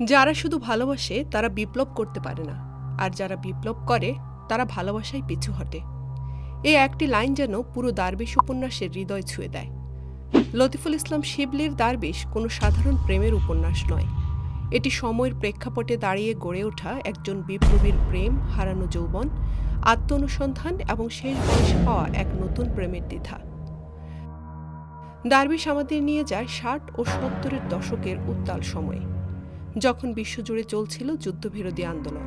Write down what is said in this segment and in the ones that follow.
যারা শুধু ভালোবাসে তারা বিপ্লব করতে পারে না, আর যারা বিপ্লব করে তারা ভালোবাসায় পিছু হটে। এই একটি লাইন যেন পুরো দারবিশ উপন্যাসের হৃদয় ছুঁয়ে দেয়। লতিফুল ইসলাম শিবলির দারবিশ কোনো সাধারণ প্রেমের উপন্যাস নয়। এটি সময়ের প্রেক্ষাপটে দাঁড়িয়ে গড়ে ওঠা একজন বিপ্লবীর প্রেম, হারানো যৌবন, আত্ম অনুসন্ধান এবং শেষ বয়সে পাওয়া এক নতুন প্রেমের দ্বিধা। দারবিশ আমাদের নিয়ে যায় ৬০ ও ৭০-এর দশকের উত্তাল সময়ে, যখন বিশ্বজুড়ে চলছিল যুদ্ধবিরোধী আন্দোলন,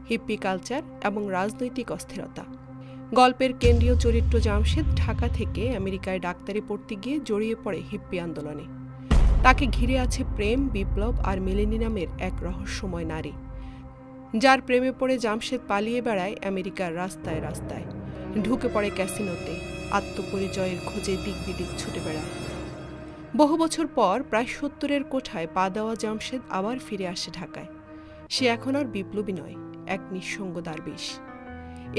হিপ্পি কালচার এবং রাজনৈতিক অস্থিরতা। গল্পের কেন্দ্রীয় চরিত্র জামশেদ ঢাকা থেকে আমেরিকায় ডাক্তারি পড়তে গিয়ে জড়িয়ে পড়ে হিপ্পি আন্দোলনে। তাকে ঘিরে আছে প্রেম, বিপ্লব আর মেলেনি নামের এক রহস্যময় নারী, যার প্রেমে পড়ে জামশেদ পালিয়ে বেড়ায় আমেরিকার রাস্তায় রাস্তায়, ঢুকে পড়ে ক্যাসিনোতে, আত্মপরিচয়ের খোঁজে দিক বিদিক ছুটে বেড়ায়। বহু বছর পর প্রায় ৭০-এর কোঠায় পা দেওয়া জামশেদ আবার ফিরে আসে ঢাকায়। সে এখন আর বিপ্লবী নয়, এক নিঃসঙ্গ দারবিশ।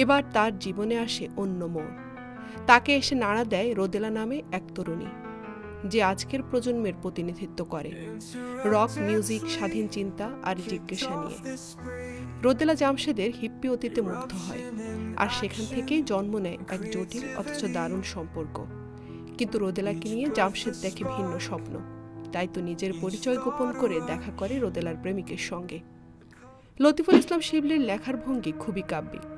এবার তার জীবনে আসে অন্য মোড়। তাকে এসে নাড়া দেয় রোদেলা নামে এক তরুণী, যে আজকের প্রজন্মের প্রতিনিধিত্ব করে রক মিউজিক, স্বাধীন চিন্তা আর জিজ্ঞাসা নিয়ে। রোদেলা জামশেদের হিপ্পি অতীতে মুগ্ধ হয়, আর সেখান থেকেই জন্ম নেয় এক জটিল অথচ দারুণ সম্পর্ক। কিন্তু রোদেলাকে নিয়ে জামশেদ দেখে ভিন্ন স্বপ্ন, তাই তো নিজের পরিচয় গোপন করে দেখা করে রোদেলার প্রেমিকের সঙ্গে। লতিফুল ইসলাম শিবলির লেখার ভঙ্গি খুবই কাব্যিক।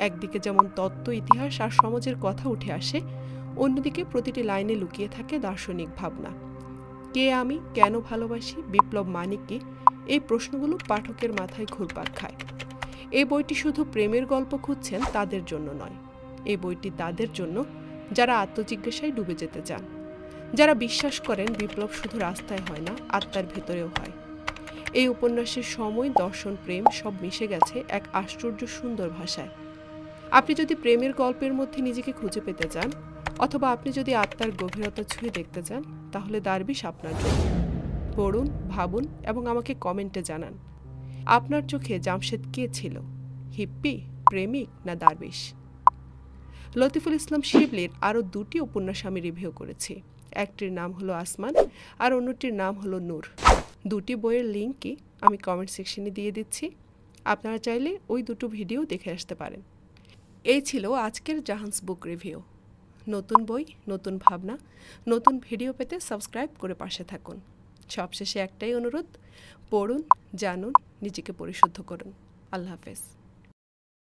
একদিকে যেমন তত্ত্ব, ইতিহাস আর সমাজের কথা উঠে আসে, অন্যদিকে প্রতিটি লাইনে লুকিয়ে থাকে দার্শনিক ভাবনা। কে আমি, কেন ভালোবাসি, বিপ্লব মানে কি, এই প্রশ্নগুলো পাঠকের মাথায় ঘুরপাক খায়। এই বইটি শুধু প্রেমের গল্প খুঁজছেন তাদের জন্য নয়, এই বইটি তাদের জন্য যারা আত্মজিজ্ঞাসায় ডুবে যেতে চান, যারা বিশ্বাস করেন বিপ্লব শুধু রাস্তায় হয় না, আত্মার ভেতরেও হয়। এই উপন্যাসের সময়, দর্শন, প্রেম সব মিশে গেছে এক আশ্চর্য সুন্দর ভাষায়। আপনি যদি প্রেমের গল্পের মধ্যে নিজেকে খুঁজে পেতে চান, অথবা আপনি যদি আত্মার গভীরতা ছুঁয়ে দেখতে চান, তাহলে দারবিশ আপনার জন্য। পড়ুন, ভাবুন এবং আমাকে কমেন্টে জানান, আপনার চোখে জামশেদ কে ছিল, হিপ্পি, প্রেমিক না দারবিশ? লতিফুল ইসলাম শিবলির আরও 2টি উপন্যাস আমি রিভিউ করেছি। একটির নাম হলো আসমান আর অন্যটির নাম হলো নূর। 2টি বইয়ের লিঙ্কই আমি কমেন্ট সেকশনে দিয়ে দিচ্ছি, আপনারা চাইলে ওই 2টো ভিডিও দেখে আসতে পারেন। এই ছিল আজকের জাহান্স বুক রিভিউ। নতুন বই, নতুন ভাবনা, নতুন ভিডিও পেতে সাবস্ক্রাইব করে পাশে থাকুন। সবশেষে একটাই অনুরোধ, পড়ুন, জানুন, নিজেকে পরিশুদ্ধ করুন। আল্লাহ হাফেজ।